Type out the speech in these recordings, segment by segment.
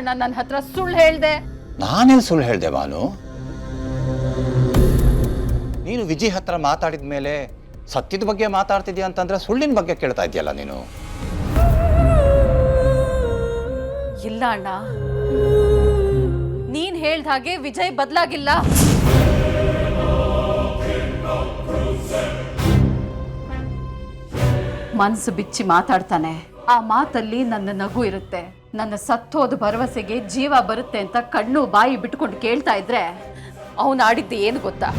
ಯಾಕಣ್ಣ ನನ್ನ ಹತ್ರ ಸುಳ್ಳು ಹೇಳ್ದೆ? ನಾನೇನು ಸುಳ್ಳು ಹೇಳ್ದೆ ಬಾನು? ನೀನು ವಿಜಯ್ ಹತ್ರ ಮಾತಾಡಿದ ಮೇಲೆ ಸತ್ಯದ ಬಗ್ಗೆ ಮಾತಾಡ್ತಿದ್ಯಾ ಅಂತಂದ್ರೆ ಸುಳ್ಳಿನ ಬಗ್ಗೆ ಕೇಳ್ತಾ ಇದೆಯಲ್ಲ ನೀನು. ಇಲ್ಲ ಅಣ್ಣ, ನೀನ್ ಹೇಳ್ದ ಹಾಗೆ ವಿಜಯ್ ಬದಲಾಗಿಲ್ಲ. ಮನಸ್ಸು ಬಿಚ್ಚಿ ಮಾತಾಡ್ತಾನೆ. ಆ ಮಾತಲ್ಲಿ ನನ್ನ ನಗು ಇರುತ್ತೆ. ನನ್ನ ಸತ್ತೋದ ಭರವಸೆಗೆ ಜೀವ ಬರುತ್ತೆ ಅಂತ ಕಣ್ಣು ಬಾಯಿ ಬಿಟ್ಕೊಂಡು ಕೇಳ್ತಾ ಇದ್ರೆ ಅವನು ಆಡಿದ್ದು ಏನು ಗೊತ್ತಾ?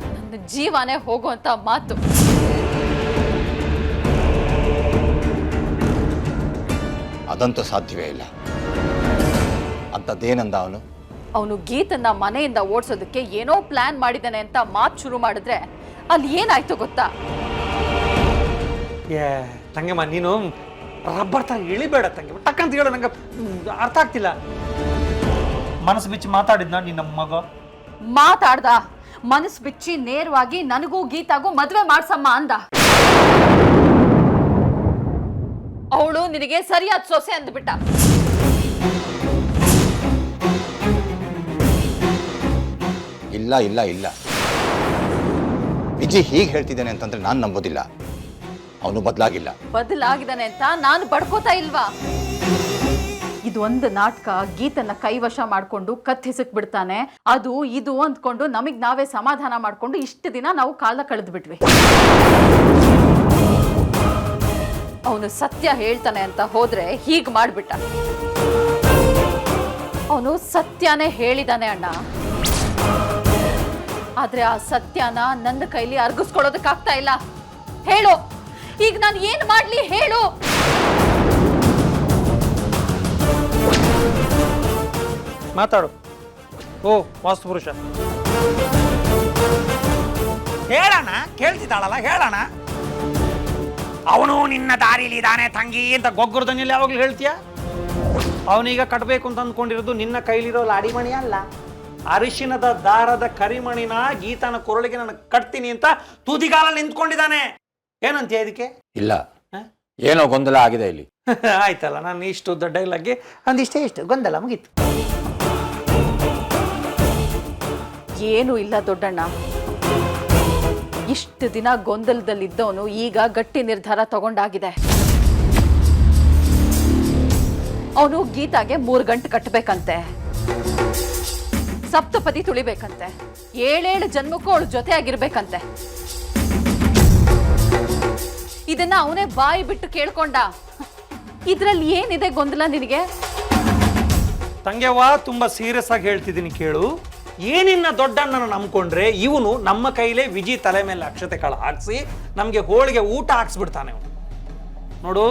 ನನ್ನ ಜೀವನೇ ಹೋಗುವಂತ ಮಾತು. ಅದಂತೂ ಸಾಧ್ಯವೇ ಇಲ್ಲ. ಅಂಥದ್ದೇನಂದ ಅವನು? ಅವನು ಗೀತನ್ನ ಮನೆಯಿಂದ ಓಡಿಸೋದಕ್ಕೆ ಏನೋ ಪ್ಲಾನ್ ಮಾಡಿದ್ದಾನೆ ಅಂತ ಮಾತು ಶುರು ಮಾಡಿದ್ರೆ ಅಲ್ಲಿ ಏನಾಯ್ತು ಗೊತ್ತಾ? ತಂಗಮ್ಮ, ನೀನು ರಬ್ಬರ್ ತರ ಇಳಿಬೇಡ ತಂಗಮ್ಮ. ಟಕ್ಕಂತ ಹೇಳು, ನಂಗೆ ಅರ್ಥ ಆಗ್ತಿಲ್ಲ. ಮನಸ್ಸು ಬಿಚ್ಚಿ ಮಾತಾಡಿದ್ನ ನಿನ್ನ ಮಗ? ಮಾತಾಡ್ದ. ಮನಸ್ಸು ಬಿಚ್ಚಿ ನೇರವಾಗಿ ನನಗೂ ಗೀತಾಗೂ ಮದ್ವೆ ಮಾಡ್ಸಮ್ಮ ಅಂದ. ಅವಳು ನಿನಗೆ ಸರಿಯಾದ ಸೊಸೆ ಅಂದ್ಬಿಟ್ಟ. ಇಲ್ಲ ಇಲ್ಲ ಇಲ್ಲ, ವಿಜಯ್ ಹೀಗೆ ಹೇಳ್ತಿದ್ದಾನೆ ಅಂತಂದ್ರೆ ನಾನು ನಂಬೋದಿಲ್ಲ. ಅವನು ಬದಲಾಗಿಲ್ಲ. ಬದಲಾಗಿದ್ದಾನೆ ಅಂತ ನಾನು ಬಡ್ಕೋತಾ ಇಲ್ವಾ? ಇದು ಒಂದು ನಾಟಕ. ಗೀತನ್ನ ಕೈವಶ ಮಾಡ್ಕೊಂಡು ಕತ್ತಿಸಕ್ ಬಿಡ್ತಾನೆ. ಅದು ಇದು ಅಂದ್ಕೊಂಡು ನಮಗ್ ನಾವೇ ಸಮಾಧಾನ ಮಾಡ್ಕೊಂಡು ಇಷ್ಟು ದಿನ ನಾವು ಕಾಲ ಕಳೆದು ಬಿಟ್ವಿ. ಅವನು ಸತ್ಯ ಹೇಳ್ತಾನೆ ಅಂತ ಹೋದ್ರೆ ಹೀಗ್ ಮಾಡ್ಬಿಟ್ಟ. ಅವನು ಸತ್ಯನೇ ಹೇಳಿದಾನೆ ಅಣ್ಣ. ಆದ್ರೆ ಆ ಸತ್ಯನ ನನ್ನ ಕೈಲಿ ಅರ್ಗಿಸ್ಕೊಳ್ಳೋದಕ್ಕಾಗ್ತಾ ಇಲ್ಲ. ಹೇಳು, ಈಗ ನಾನು ಏನ್ ಮಾಡ್ಲಿ ಹೇಳು? ಮಾತಾಡು. ಓ ವಾಸ್ತು ಪುರುಷ, ಹೇಳೋಣ. ಕೇಳ್ತಿದ್ದಾಳಲ್ಲ, ಹೇಳೋಣ. ಅವನು ನಿನ್ನ ದಾರಿಲಿ ಇದ್ದಾನೆ ತಂಗಿ ಅಂತ ಗೊಗ್ಗರ ದನಿಯಲ್ಲಿ ಯಾವಾಗಲೂ ಹೇಳ್ತೀಯ? ಅವನೀಗ ಕಟ್ಟಬೇಕು ಅಂತ ಅಂದ್ಕೊಂಡಿರೋದು ನಿನ್ನ ಕೈಲಿರೋ ಲಾಡಿಮಣಿ ಅಲ್ಲ, ಅರಿಶಿನದ ದಾರದ ಕರಿಮಣಿನ ಗೀತನ ಕೊರಳಿಗೆ ನಾನು ಕಟ್ತೀನಿ ಅಂತ ತುದಿಗಾಲಲ್ಲಿ ನಿಂತ್ಕೊಂಡಿದ್ದಾನೆ. ಏನಂತೀಯ ಇದಕ್ಕೆ? ಇಲ್ಲ, ಏನೋ ಗೊಂದಲ ಆಗಿದೆ ಇಲ್ಲಿ. ಆಯ್ತಲ್ಲ, ನಾನು ಇಷ್ಟು ದೊಡ್ಡ ಡೈಲಾಗ್ಗೆ ಅಂದಿಷ್ಟೇ, ಇಷ್ಟು ಗೊಂದಲ ಮುಗೀತು. ಏನೂ ಇಲ್ಲ ದೊಡ್ಡಣ್ಣ. ಇಷ್ಟು ದಿನ ಗೊಂದಲದಲ್ಲಿದ್ದವನು ಈಗ ಗಟ್ಟಿ ನಿರ್ಧಾರ ತಗೊಂಡಾಗಿದೆ. ಅವನು ಗೀತಾಗೆ 3 ಗಂಟೆ ಕಟ್ಟಬೇಕಂತೆ, ಸಪ್ತಪದಿ ತುಳಿಬೇಕಂತೆ, 7 ಜನ್ಮಕ್ಕೂ ಅವಳು ಜೊತೆ ಆಗಿರ್ಬೇಕಂತೆ. ಇದನ್ನ ಅವನೇ ಬಾಯಿ ಬಿಟ್ಟು ಕೇಳ್ಕೊಂಡ. ಇದ್ರಲ್ಲಿ ಏನಿದೆ ಗೊಂದಲ ನಿನಗೆ? ತಂಗೆವ್ವ, ತುಂಬಾ ಸೀರಿಯಸ್ ಆಗಿ ಹೇಳ್ತಿದ್ದೀನಿ ಕೇಳು. ಏನಿನ್ನ ದೊಡ್ಡಣ್ಣನ ನಂಬ್ಕೊಂಡ್ರೆ ಇವನು ನಮ್ಮ ಕೈಲೇ ವಿಜಿ ತಲೆ ಮೇಲೆ ಅಕ್ಷತೆ ಕಾಳು ಹಾಕ್ಸಿ ನಮಗೆ ಹೋಳಿಗೆ ಊಟ ಹಾಕ್ಸ್ಬಿಡ್ತಾನೆ. ನೋಡು,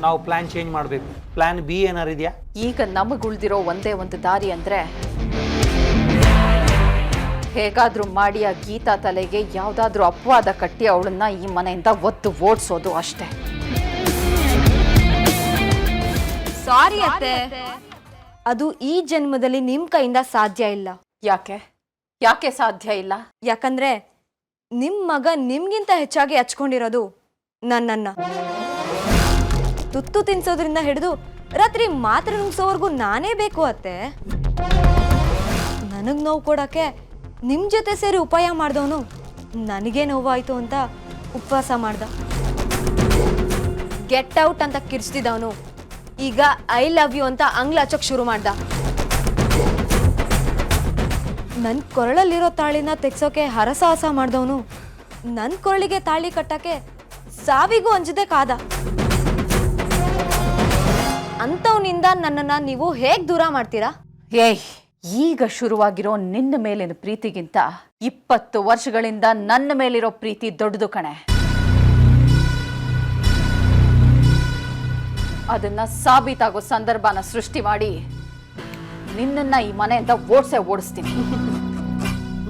ನಾವು ಪ್ಲಾನ್ ಚೇಂಜ್ ಮಾಡಬೇಕು. ಪ್ಲಾನ್ ಬಿ ಏನಾರು ಇದೆಯಾ? ಈಗ ನಮಗುಳ್ದಿರೋ ಒಂದೇ ಒಂದು ದಾರಿ ಅಂದ್ರೆ ಹೇಗಾದ್ರೂ ಮಾಡಿ ಆ ಗೀತಾ ತಲೆಗೆ ಯಾವ್ದಾದ್ರೂ ಅಪವಾದ ಕಟ್ಟಿ ಅವಳನ್ನ ಈ ಮನೆಯಿಂದ ಒತ್ತು ಓಡಿಸೋದು ಅಷ್ಟೇ. ಸಾರಿ ಅತ್ತೆ, ಅದು ಈ ಜನ್ಮದಲ್ಲಿ ನಿಮ್ ಕೈಯಿಂದ ಸಾಧ್ಯ ಇಲ್ಲ. ಯಾಕೆ ಯಾಕೆ ಸಾಧ್ಯ ಇಲ್ಲ? ಯಾಕಂದ್ರೆ ನಿಮ್ ಮಗ ನಿಮ್ಗಿಂತ ಹೆಚ್ಚಾಗಿ ಹಚ್ಕೊಂಡಿರೋದು ನನ್ನನ್ನ. ತುತ್ತು ತಿನ್ಸೋದ್ರಿಂದ ಹಿಡಿದು ರಾತ್ರಿ ಮಾತ್ರೆ ನುಂಗ್ಸೋವರೆಗೂ ನಾನೇ ಬೇಕು ಅತ್ತೆ. ನನಗ್ ನೋವು ಕೊಡಕ್ಕೆ ನಿಮ್ ಜೊತೆ ಸೇರಿ ಉಪಾಯ ಮಾಡ್ದವನು ನನಗೆ ನೋವಾಯ್ತು ಅಂತ ಉಪವಾಸ ಮಾಡ್ದ. ಗೆಟ್ ಔಟ್ ಅಂತ ಕಿರ್ಚ್ತಿದ್ದವನು ಈಗ ಐ ಲವ್ ಯು ಅಂತ ಅಂಗ್ಲ ಹಚ್ಚೋಕ್ ಶುರು ಮಾಡ್ದ. ನನ್ ಕೊರಳಲ್ಲಿರೋ ತಾಳಿನ ತೆಗ್ಸೋಕೆ ಹರಸಾಹಸ ಮಾಡ್ದವನು ನನ್ ಕೊರಳಿಗೆ ತಾಳಿ ಕಟ್ಟಕ್ಕೆ ಸಾವಿಗೂ ಅಂಜದೆ ಕಾದ. ಅಂತವನಿಂದ ನನ್ನನ್ನ ನೀವು ಹೇಗ್ ದೂರ ಮಾಡ್ತೀರಾ? ಏಯ್, ಈಗ ಶುರುವಾಗಿರೋ ನಿನ್ನ ಮೇಲಿನ ಪ್ರೀತಿಗಿಂತ 20 ವರ್ಷಗಳಿಂದ ನನ್ನ ಮೇಲಿರೋ ಪ್ರೀತಿ ದೊಡ್ಡದು ಕಣೆ. ಅದನ್ನ ಸಾಬೀತಾಗೋ ಸಂದರ್ಭನ ಸೃಷ್ಟಿ ಮಾಡಿ ನಿನ್ನನ್ನ ಈ ಮನೆಯಿಂದ ಓಡಿಸ್ತೀನಿ.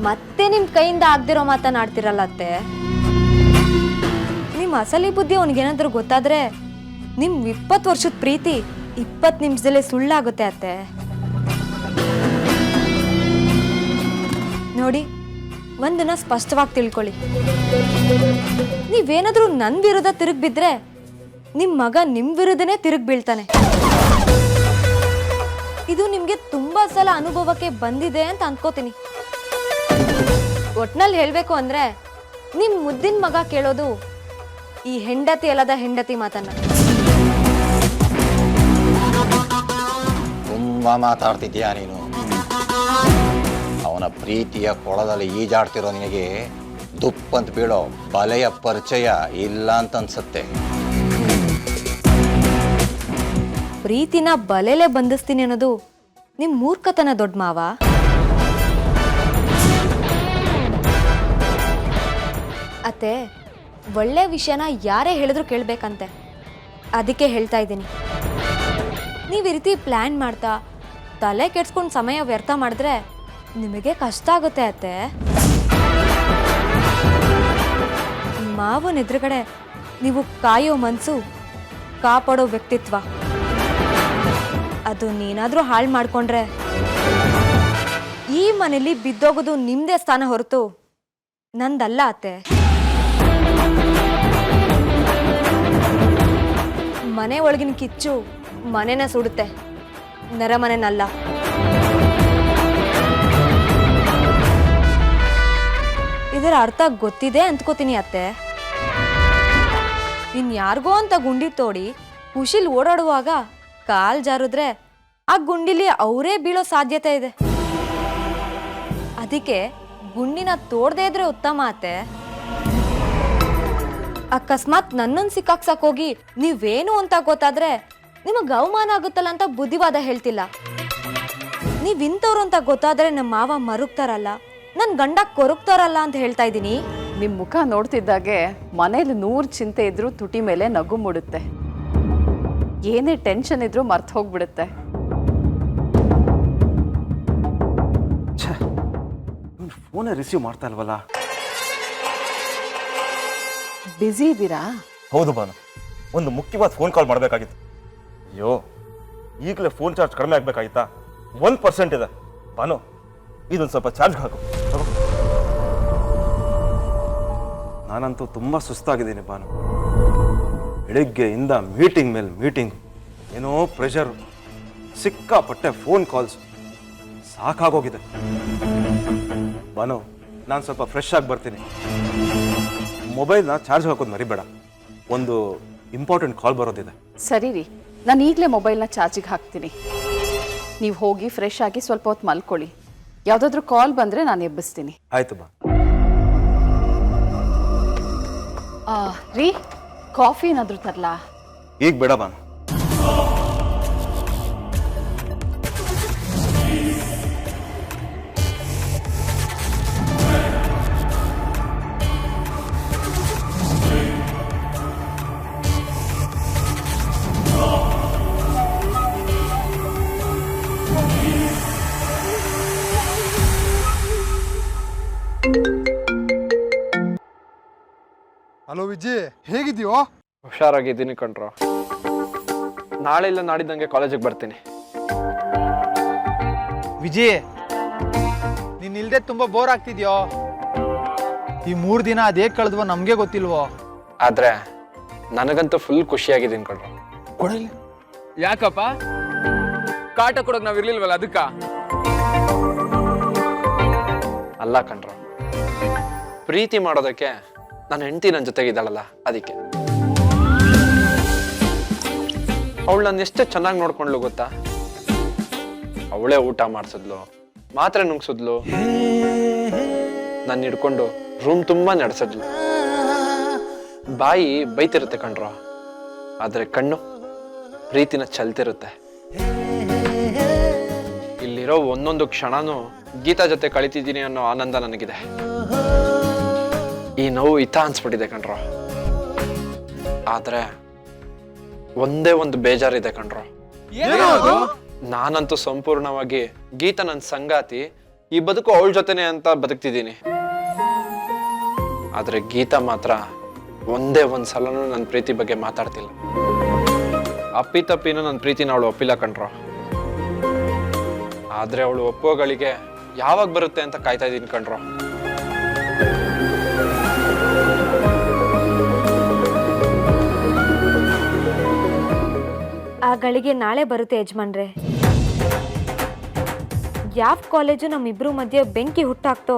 ಮತ್ತೆ ನಿಮ್ ಕೈಯಿಂದ ಆಗ್ದಿರೋ ಮಾತನಾಡ್ತಿರಲ್ಲ ಅತ್ತೆ. ನಿಮ್ ಅಸಲಿ ಬುದ್ಧಿ ಅವನಿಗೇನಾದ್ರೂ ಗೊತ್ತಾದ್ರೆ ನಿಮ್ 20 ವರ್ಷದ ಪ್ರೀತಿ 20 ನಿಮಿಷದಲ್ಲೇ ಸುಳ್ಳಾಗುತ್ತೆ ಅತ್ತೆ. ನೋಡಿ, ಒಂದನ್ನ ಸ್ಪಷ್ಟವಾಗಿ ತಿಳ್ಕೊಳ್ಳಿ. ನೀವೇನಾದ್ರೂ ನನ್ ವಿರುದ್ಧ ತಿರುಗಿ ಬಿದ್ರೆ ನಿಮ್ಮ ಮಗ ನಿಮ್ಮ ವಿರುದ್ಧನೇ ತಿರುಗಿ ಬೀಳ್ತಾನೆ. ಇದು ನಿಮಗೆ ತುಂಬಾ ಸಲ ಅನುಭವಕ್ಕೆ ಬಂದಿದೆ ಅಂತ ಅನ್ಕೋತೀನಿ. ಒಟ್ನಲ್ಲಿ ಹೇಳ್ಬೇಕು ಅಂದ್ರೆ ನಿಮ್ ಮುದ್ದಿನ ಮಗ ಕೇಳೋದು ಈ ಹೆಂಡತಿ ಅಲ್ಲದ ಹೆಂಡತಿ ಮಾತನ್ನ. ತುಂಬಾ ಮಾತಾಡ್ತಿದ್ಯಾ ನೀನು. ಅವನ ಪ್ರೀತಿಯ ಕೊಳದಲ್ಲಿ ಈಜಾಡ್ತಿರೋ ನಿನಗೆ ದುಪ್ಪಂತ ಬೀಳೋ ಬಲೆಯ ಪರಿಚಯ ಇಲ್ಲ ಅಂತ ಅನ್ಸುತ್ತೆ. ಪ್ರೀತಿನ ಬಲೆಲೆ ಬಂಧಿಸ್ತೀನಿ ಅನ್ನೋದು ನಿಮ್ ಮೂರ್ಖತನ ದೊಡ್ಡ ಮಾವ. ಅತ್ತೆ, ಒಳ್ಳೆ ವಿಷಯನ ಯಾರೇ ಹೇಳಿದ್ರು ಕೇಳ್ಬೇಕಂತೆ. ಅದಕ್ಕೆ ಹೇಳ್ತಾ ಇದ್ದೀನಿ, ನೀವು ಈ ರೀತಿ ಪ್ಲ್ಯಾನ್ ಮಾಡ್ತಾ ತಲೆ ಕೆಡ್ಸ್ಕೊಂಡು ಸಮಯ ವ್ಯರ್ಥ ಮಾಡಿದ್ರೆ ನಿಮಗೆ ಕಷ್ಟ ಆಗುತ್ತೆ ಅತ್ತೆ. ಮಾವನ ಎದುರುಗಡೆ ನೀವು ಕಾಯೋ ಮನಸ್ಸು, ಕಾಪಾಡೋ ವ್ಯಕ್ತಿತ್ವ, ಅದು ನೀನಾದ್ರೂ ಹಾಳು ಮಾಡ್ಕೊಂಡ್ರೆ ಈ ಮನೇಲಿ ಬಿದ್ದೋಗೋದು ನಿಮ್ದೇ ಸ್ಥಾನ ಹೊರತು ನಂದಲ್ಲ ಅತ್ತೆ. ಮನೆ ಒಳಗಿನ ಕಿಚ್ಚು ಮನೆನ ಸುಡುತ್ತೆ, ನೆರಮನೆನಲ್ಲ. ಇದರ ಅರ್ಥ ಗೊತ್ತಿದೆ ಅಂದ್ಕೋತೀನಿ ಅತ್ತೆ. ಇನ್ಯಾರಿಗೋ ಅಂತ ಗುಂಡಿ ತೋಡಿ ಖುಷಿಲ್ ಓಡಾಡುವಾಗ ಕಾಲ್ ಜಾರಿದ್ರೆ ಆ ಗುಂಡಿಲಿ ಅವರೇ ಬೀಳೋ ಸಾಧ್ಯತೆ ಇದೆ. ಅದಕ್ಕೆ ಗುಂಡಿನ ತೋಡದೇ ಇದ್ರೆ ಉತ್ತಮ ಅತ್ತೆ. ಅಕಸ್ಮಾತ್ ನನ್ನನ್ನು ಸಿಕ್ಕಾಕ್ಸಕ್ ಹೋಗಿ ನೀವೇನು ಅಂತ ಗೊತ್ತಾದ್ರೆ ನಿಮಗ್ ಅವಮಾನ ಆಗುತ್ತಲ್ಲ ಅಂತ ಬುದ್ಧಿವಾದ ಹೇಳ್ತಿಲ್ಲ. ನೀವ್ ಇಂಥವ್ರು ಅಂತ ಗೊತ್ತಾದ್ರೆ ನಮ್ಮ ಮಾವ ಮರುಗ್ತಾರಲ್ಲ, ನನ್ ಗಂಡ ಕೊರಗ್ತಾರಲ್ಲ ಅಂತ ಹೇಳ್ತಾ ಇದ್ದೀನಿ. ನಿಮ್ಮ ಮುಖ ನೋಡ್ತಿದ್ದಾಗೆ ಮನೇಲಿ 100 ಚಿಂತೆ ಇದ್ರೂ ತುಟಿ ಮೇಲೆ ನಗು ಮೂಡುತ್ತೆ. ಏನೇ ಟೆನ್ಷನ್ ಇದ್ರೂ ಮರ್ತು ಹೋಗ್ಬಿಡುತ್ತೆ. ಫೋನೇ ರಿಸೀವ್ ಮಾಡ್ತಾ ಇಲ್ವಲ್ಲ. ಬ್ಯುಸಿ ಇದ್ದೀರಾ? ಹೌದು ಬಾನು, ಒಂದು ಮುಖ್ಯವಾದ ಫೋನ್ ಕಾಲ್ ಮಾಡಬೇಕಾಗಿತ್ತು. ಅಯ್ಯೋ, ಈಗಲೇ ಫೋನ್ ಚಾರ್ಜ್ ಕಡಿಮೆ ಆಗಬೇಕಾಗಿತ್ತಾ? 1% ಇದೆ ಬಾನು, ಇದೊಂದು ಸ್ವಲ್ಪ ಚಾರ್ಜ್ ಹಾಕು. ನಾನಂತೂ ತುಂಬ ಸುಸ್ತಾಗಿದ್ದೀನಿ ಬಾನು. ಬೆಳಿಗ್ಗೆಯಿಂದ ಮೀಟಿಂಗ್ ಮೇಲೆ ಮೀಟಿಂಗ್, ಏನೋ ಪ್ರೆಷರ್, ಸಿಕ್ಕಾಪಟ್ಟೆ ಫೋನ್ ಕಾಲ್ಸ್, ಸಾಕಾಗೋಗಿದೆ. ಬಾನು, ನಾನು ಸ್ವಲ್ಪ ಫ್ರೆಶ್ ಆಗಿ ಬರ್ತೀನಿ. ಮೊಬೈಲ್ನ ಚಾರ್ಜ್ ಹಾಕೋದು ಮರಿಬೇಡ, ಒಂದು ಇಂಪಾರ್ಟೆಂಟ್ ಕಾಲ್ ಬರೋದಿದೆ. ಸರಿ ರೀ, ನಾನು ಈಗಲೇ ಮೊಬೈಲ್ನ ಚಾರ್ಜಿಗೆ ಹಾಕ್ತೀನಿ. ನೀವು ಹೋಗಿ ಫ್ರೆಶ್ ಆಗಿ ಸ್ವಲ್ಪ ಹೊತ್ತು ಮಲ್ಕೊಳ್ಳಿ. ಯಾವುದಾದ್ರೂ ಕಾಲ್ ಬಂದರೆ ನಾನು ಎಬ್ಬಿಸ್ತೀನಿ. ಆಯ್ತು ಬಾ. ರೀ, ಕಾಫಿ ಏನಾದರೂ ತರಲಾ? ಈಗ ಬೇಡ ಬಾನು. ಹಲೋ ವಿಜಯ್, ಹೇಗಿದ್ಯೋ? ಹುಷಾರಾಗಿದ್ದೀನಿ ಕಣ್ರೋ. ನಾಳೆ ಇಲ್ಲ ನಾಡಿದ್ದಂಗೆ ಕಾಲೇಜಿಗೆ ಬರ್ತೀನಿ. ವಿಜಯ್, ನೀನ್ ಇಲ್ದೆ ತುಂಬಾ ಬೋರ್ ಆಗ್ತಿದ್ಯೋ. ಈ 3 ದಿನ ಅದೇ ಕಳೆದ್ವೋ ನಮ್ಗೆ ಗೊತ್ತಿಲ್ವೋ. ಆದ್ರೆ ನನಗಂತೂ ಫುಲ್ ಖುಷಿಯಾಗಿದ್ದೀನಿ ಕಣ್ರೋ. ಕೊಡಲಿ. ಯಾಕಪ್ಪ ಕಾಟ ಕೊಡೋಕ್ ನಾವ್ ಇರ್ಲಿಲ್ವಲ್ಲ ಅದಕ್ಕ? ಅಲ್ಲ ಕಣ್ರೋ, ಪ್ರೀತಿ ಮಾಡೋದಕ್ಕೆ ನನ್ನ ಹೆಂಡತಿ ನನ್ನ ಜೊತೆಗಿದ್ದಾಳಲ್ಲ, ಅದಕ್ಕೆ. ಅವಳು ನನ್ನ ಎಷ್ಟೇ ಚೆನ್ನಾಗಿ ನೋಡ್ಕೊಂಡ್ಲು ಗೊತ್ತಾ? ಅವಳೇ ಊಟ ಮಾಡಿಸಿದ್ಲು, ಮಾತ್ರೆ ನುಂಗ್ಸಿದ್ಲು, ನನ್ನ ಹಿಡ್ಕೊಂಡು ರೂಮ್ ತುಂಬಾ ನಡೆಸಿದ್ಲು. ಬಾಯಿ ಬೈತಿರುತ್ತೆ ಕಣ್ರೋ, ಆದ್ರೆ ಕಣ್ಣು ಪ್ರೀತಿನ ಚಲ್ತಿರುತ್ತೆ. ಇಲ್ಲಿರೋ ಒಂದೊಂದು ಕ್ಷಣನೂ ಗೀತಾ ಜೊತೆ ಕಳಿತಿದ್ದೀನಿ ಅನ್ನೋ ಆನಂದ ನನಗಿದೆ. ಈ ನೋವು ಹಿತ ಅನ್ಸ್ಬಿಟ್ಟಿದೆ ಕಣ್ರೋ. ಆದ್ರೆ ಒಂದೇ ಒಂದು ಬೇಜಾರಿದೆ ಕಣ್ರೋ. ನಾನಂತೂ ಸಂಪೂರ್ಣವಾಗಿ ಗೀತಾ ನನ್ನ ಸಂಗಾತಿ, ಈ ಬದುಕು ಅವಳ ಜೊತೆನೆ ಅಂತ ಬದುಕ್ತಿದ್ದೀನಿ. ಆದ್ರೆ ಗೀತಾ ಮಾತ್ರ ಒಂದೇ ಒಂದ್ ಸಲನೂ ನನ್ನ ಪ್ರೀತಿ ಬಗ್ಗೆ ಮಾತಾಡ್ತಿಲ್ಲ. ಅಪ್ಪಿತಪ್ಪಿನೂ ನನ್ನ ಪ್ರೀತಿನ ಅವಳು ಒಪ್ಪಿಲ್ಲ ಕಣ್ರೋ. ಆದ್ರೆ ಅವಳು ಒಪ್ಪೋಗಳಿಗೆ ಯಾವಾಗ ಬರುತ್ತೆ ಅಂತ ಕಾಯ್ತಾ ಇದ್ದೀನಿ ಕಣ್ರೋ. ಗಳಿಗೆ ನಾಳೆ ಬರುತ್ತೆ ಯಜಮಾನ್ರೆ. ಯಾವ ಕಾಲೇಜು ನಮ್ಮಿಬ್ರು ಮಧ್ಯೆ ಬೆಂಕಿ ಹುಟ್ಟಾಕ್ತೋ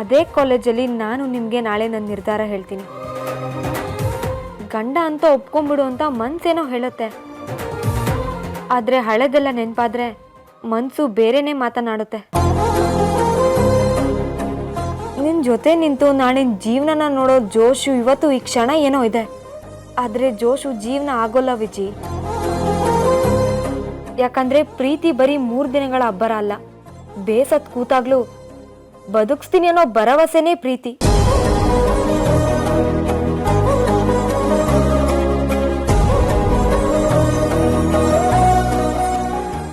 ಅದೇ ಕಾಲೇಜಲ್ಲಿ ನಾನು ನಿಮಗೆ ನಾಳೆ ನನ್ನ ನಿರ್ಧಾರ ಹೇಳ್ತೀನಿ. ಗಂಡ ಅಂತ ಒಪ್ಕೊಂಡ್ಬಿಡು ಅಂತ ಮನ್ಸೇನೋ ಹೇಳುತ್ತೆ, ಆದರೆ ಹಳೆದೆಲ್ಲ ನೆನಪಾದ್ರೆ ಮನಸ್ಸು ಬೇರೆನೇ ಮಾತನಾಡುತ್ತೆ. ನಿನ್ನ ಜೊತೆ ನಿಂತು ನಾಳಿನ ಜೀವನನ ನೋಡೋ ಜೋಶು ಇವತ್ತು ಈ ಕ್ಷಣ ಏನೋ ಇದೆ, ಆದರೆ ಜೋಶು ಜೀವನ ಆಗೋಲ್ಲ ವಿಜಿ. ಯಾಕಂದ್ರೆ ಪ್ರೀತಿ ಬರೀ 3 ದಿನಗಳ ಅಬ್ಬರ ಅಲ್ಲ, ಬೇಸತ್ ಕೂತಾಗ್ಲೂ ಬದುಕಿಸ್ತೀನಿ ಅನ್ನೋ ಭರವಸೆನೇ ಪ್ರೀತಿ.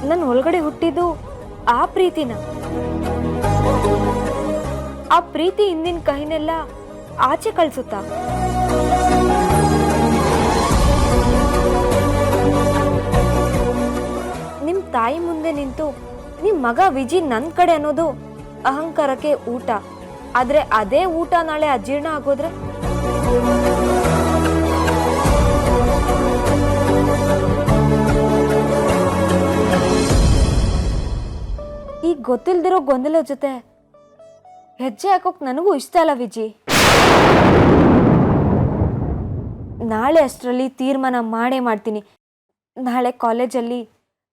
ನನ್ನ ಒಳಗಡೆ ಹುಟ್ಟಿದ್ದು ಆ ಪ್ರೀತಿನ. ಆ ಪ್ರೀತಿ ಹಿಂದಿನ ಕಹಿನೆಲ್ಲ ಆಚೆ ಕಳ್ಸುತ್ತಾ? ನಿಮ್ ತಾಯಿ ಮುಂದೆ ನಿಂತು ನಿಮ್ ಮಗ ವಿಜಿ ನನ್ ಕಡೆ ಅನ್ನೋದು ಅಹಂಕಾರಕ್ಕೆ ಊಟ, ಆದ್ರೆ ಅದೇ ಊಟ ನಾಳೆ ಅಜೀರ್ಣ ಆಗೋದ್ರೆ? ಈಗ ಗೊತ್ತಿಲ್ದಿರೋ ಗೊಂದಲ ಜೊತೆ ಹೆಜ್ಜೆ ಹಾಕೋಕ್ ನನಗೂ ಇಷ್ಟ ಅಲ್ಲ ವಿಜಿ. ನಾಳೆ ಅಷ್ಟರಲ್ಲಿ ತೀರ್ಮಾನ ಮಾಡೇ ಮಾಡ್ತೀನಿ. ನಾಳೆ ಕಾಲೇಜಲ್ಲಿ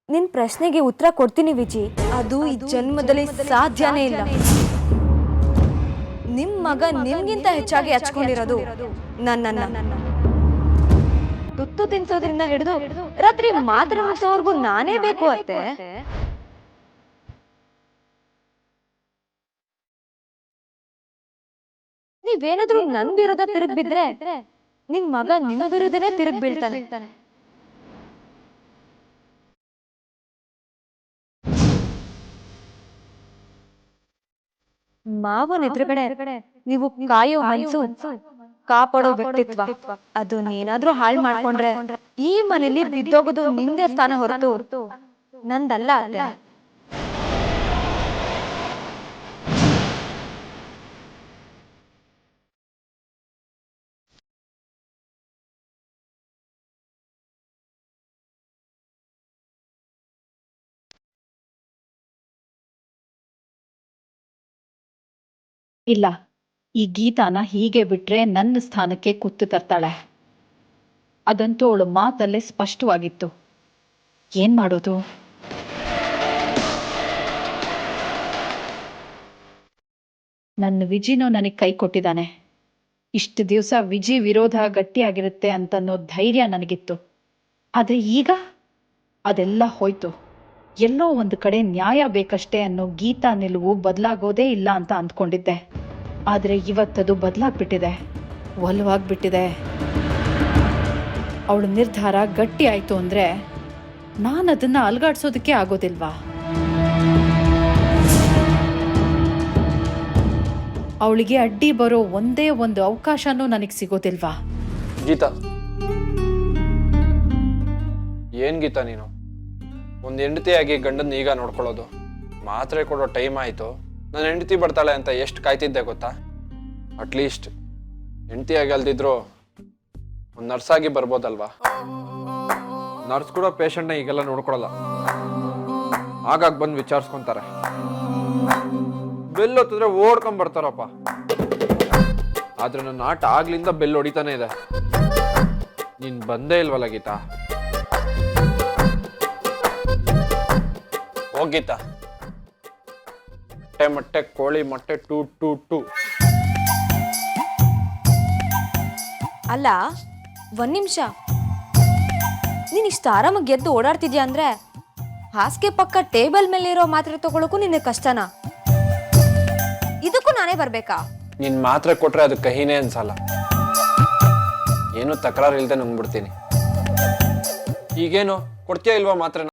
ನಿನ್ ಪ್ರಶ್ನೆಗೆ ಉತ್ತರ ಕೊಡ್ತೀನಿ ವಿಜಿ. ಅದು ಈ ಜನ್ಮದಲ್ಲಿ ಸಾಧ್ಯನೇ ಇಲ್ಲ. ನಿಮ್ ಮಗ ನಿಮ್ಗಿಂತ ಹೆಚ್ಚಾಗಿ ಹಚ್ಕೊಂಡಿರೋದು ನನ್ನನ್ನ. ತುತ್ತು ತಿನ್ಸೋದ್ರಿಂದ ಹಿಡಿದು ರಾತ್ರಿ ಮಾತ್ರ ಮುಗಿಸೋವರೆಗೂ ನಾನೇ ಬೇಕು ಅತ್ತೆ. ನೀವೇನಾದ್ರೂ ನನ್ ವಿರೋಧ ತಿರುಗ್ ಬಿದ್ರೆ ನಿನ್ ಮಗ ನಿಮ್ ವಿರುದ್ಧನೇ ತಿರುಗ್ ಬೀಳ್ತಾನೆ. ಮಾವನ ಎದುರುಗಡೆ ನೀವು ಕಾಯೋ ಮನ್ಸು, ಕಾಪಾಡೋ ವ್ಯಕ್ತಿತ್ವ, ಅದು ನೀನಾದ್ರೂ ಹಾಳು ಮಾಡ್ಕೊಂಡ್ರೆ ಈ ಮನೇಲಿ ಬಿದ್ದೋಗೋದು ನಿಂದೆ ಸ್ಥಾನ ಹೊರತು ನಂದಲ್ಲ ಅತ್ತೆ. ಇಲ್ಲ, ಈ ಗೀತಾನ ಹೀಗೆ ಬಿಟ್ರೆ ನನ್ನ ಸ್ಥಾನಕ್ಕೆ ಕುತ್ತು ತರ್ತಾಳೆ. ಅದಂತೂ ಅವಳು ಮಾತಲ್ಲೇ ಸ್ಪಷ್ಟವಾಗಿತ್ತು. ಏನ್ ಮಾಡೋದು? ನನ್ನ ವಿಜಿನೋ ನನಗೆ ಕೈ ಕೊಟ್ಟಿದ್ದಾನೆ. ಇಷ್ಟು ದಿವಸ ವಿಜಿ ವಿರೋಧ ಗಟ್ಟಿಯಾಗಿರುತ್ತೆ ಅಂತನ್ನೋ ಧೈರ್ಯ ನನಗಿತ್ತು. ಆದರೆ ಈಗ ಅದೆಲ್ಲ ಹೋಯ್ತು. ಎಲ್ಲೋ ಒಂದು ಕಡೆ ನ್ಯಾಯ ಬೇಕಷ್ಟೇ ಅನ್ನೋ ಗೀತಾ ನಿಲುವು ಬದಲಾಗೋದೇ ಇಲ್ಲ ಅಂತ ಅಂದ್ಕೊಂಡಿದ್ದೆ. ಆದರೆ ಇವತ್ತದು ಬದಲಾಗ್ಬಿಟ್ಟಿದೆ, ಒಲವಾಗ್ಬಿಟ್ಟಿದೆ. ಅವಳ ನಿರ್ಧಾರ ಗಟ್ಟಿ ಆಯ್ತು ಅಂದರೆ ನಾನು ಅದನ್ನು ಅಲ್ಗಾಡ್ಸೋದಕ್ಕೆ ಆಗೋದಿಲ್ವಾ? ಅವಳಿಗೆ ಅಡ್ಡಿ ಬರೋ ಒಂದೇ ಒಂದು ಅವಕಾಶನೂ ನನಗೆ ಸಿಗೋದಿಲ್ವಾ? ಗೀತಾ, ಏನ್ ಗೀತಾ ನೀನು ಒಂದು ಹೆಂಡತಿಯಾಗಿ ಗಂಡನ ಈಗ ನೋಡ್ಕೊಳ್ಳೋದು? ಮಾತ್ರೆ ಕೊಡೋ ಟೈಮ್ ಆಯ್ತು, ನನ್ನ ಹೆಂಡತಿ ಬರ್ತಾಳೆ ಅಂತ ಎಷ್ಟು ಕಾಯ್ತಿದ್ದೆ ಗೊತ್ತಾ? ಅಟ್ಲೀಸ್ಟ್ ಹೆಂಡತಿಯಾಗಿ ಅಲ್ದಿದ್ರು ಒಂದು ನರ್ಸಾಗಿ ಬರ್ಬೋದಲ್ವಾ? ನರ್ಸ್ ಕೂಡ ಪೇಷಂಟ್ನ ಈಗೆಲ್ಲ ನೋಡ್ಕೊಳಲ್ಲ, ಆಗಾಗ ಬಂದು ವಿಚಾರಿಸ್ಕೊಂತಾರೆ. ಬೆಲ್ ಹೊತ್ತಿದ್ರೆ ಓಡ್ಕೊಂಡ್ ಬರ್ತಾರಪ್ಪ. ಆದ್ರೆ ನನ್ನ ಆಟ ಆಗ್ಲಿಂದ ಬೆಲ್ ಹೊಡಿತಾನೆ ಇದೆ. ನೀನ್ ಬಂದೇ ಇಲ್ವಲ್ಲ ಗೀತಾ? ಹೋಗೀತಾ, ಮೊಟ್ಟೆ ಕೋಳಿ ಮೊಟ್ಟೆ 222. ಅಲ್ಲ, ಒಂದ್ ನಿಮಿಷ. ನೀನ್ ಇಷ್ಟು ಆರಾಮಾಗಿ ಗೆದ್ದು ಓಡಾಡ್ತಿದ್ಯಾ ಅಂದ್ರೆ ಹಾಸಿಗೆ ಪಕ್ಕ ಟೇಬಲ್ ಮೇಲೆ ಇರೋ ಮಾತ್ರೆ ತಗೊಳಕ್ಕೂ ನಿನಗೆ ಕಷ್ಟನಾ? ಇದಕ್ಕೂ ನಾನೇ ಬರ್ಬೇಕಾ? ನೀನ್ ಮಾತ್ರೆ ಕೊಟ್ರೆ ಅದು ಕಹಿನೇ ಅನ್ಸಲ್ಲ. ಏನು ತಕರಾರು ಇಲ್ದೆ ನುಂಗ್ಬಿಡ್ತೀನಿ. ಈಗೇನು ಕೊಡ್ತೀಯಾ ಇಲ್ವಾ ಮಾತ್ರೆ?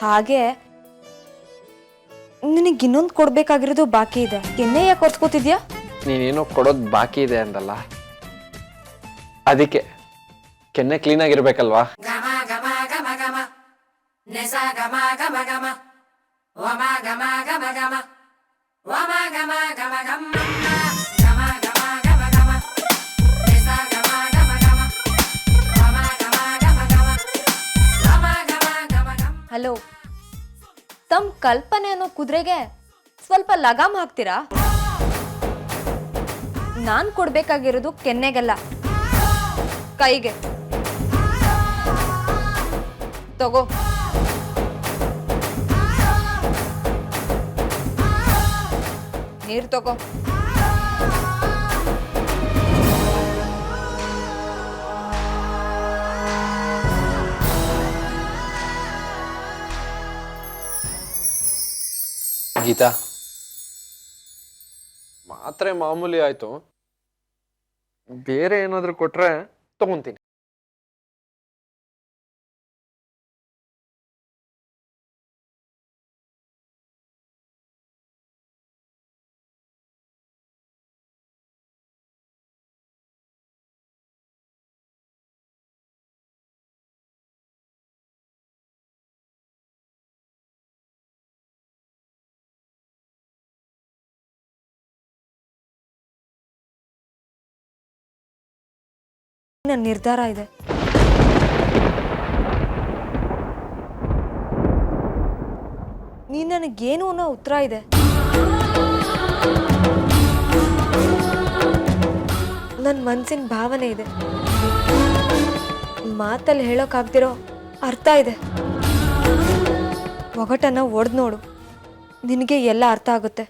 ಹಾಗೆ ನಿನಗೆ ಇನ್ನೊಂದು ಕೊಡ್ಬೇಕಾಗಿರೋದು ಬಾಕಿ ಇದೆ. ಎಣ್ಣೆ ಯಾಕೆ ಹೊರ್ಸ್ಕೊತಿದ್ಯಾ? ನೀನೇನೋ ಕೊಡೋದು ಬಾಕಿ ಇದೆ ಅಂದಲ್ಲ, ಅದಕ್ಕೆ ಕೆನ್ನೆ ಕ್ಲೀನ್ ಆಗಿರ್ಬೇಕಲ್ವಾ? ಹಲೋ, ತಮ್ಮ ಕಲ್ಪನೆ ಅನ್ನೋ ಕುದುರೆಗೆ ಸ್ವಲ್ಪ ಲಗಾಮ್ ಹಾಕ್ತೀರಾ? ನಾನ್ ಕೊಡ್ಬೇಕಾಗಿರೋದು ಕೆನ್ನೆಗೆಲ್ಲ, ಕೈಗೆ. ತಗೋ. ನೀರು ತಗೋ. ಗೀತಾ, ಮಾತ್ರೆ ಮಾಮೂಲಿ ಆಯ್ತು, ಬೇರೆ ಏನಾದ್ರು ಕೊಟ್ರೆ ತಗೊಂತೀನಿ. ನನ್ನ ನಿರ್ಧಾರ ಇದೆ. ನೀನ್ ನನಗೇನು ಅನ್ನೋ ಉತ್ತರ ಇದೆ. ನನ್ನ ಮನ್ಸಿನ ಭಾವನೆ ಇದೆ. ಮಾತಲ್ಲಿ ಹೇಳೋಕ್ಕಾಗ್ದಿರೋ ಅರ್ಥ ಇದೆ. ಒಗಟನ್ನ ಒಡೆದು ನೋಡು, ನಿನಗೆ ಎಲ್ಲ ಅರ್ಥ ಆಗುತ್ತೆ.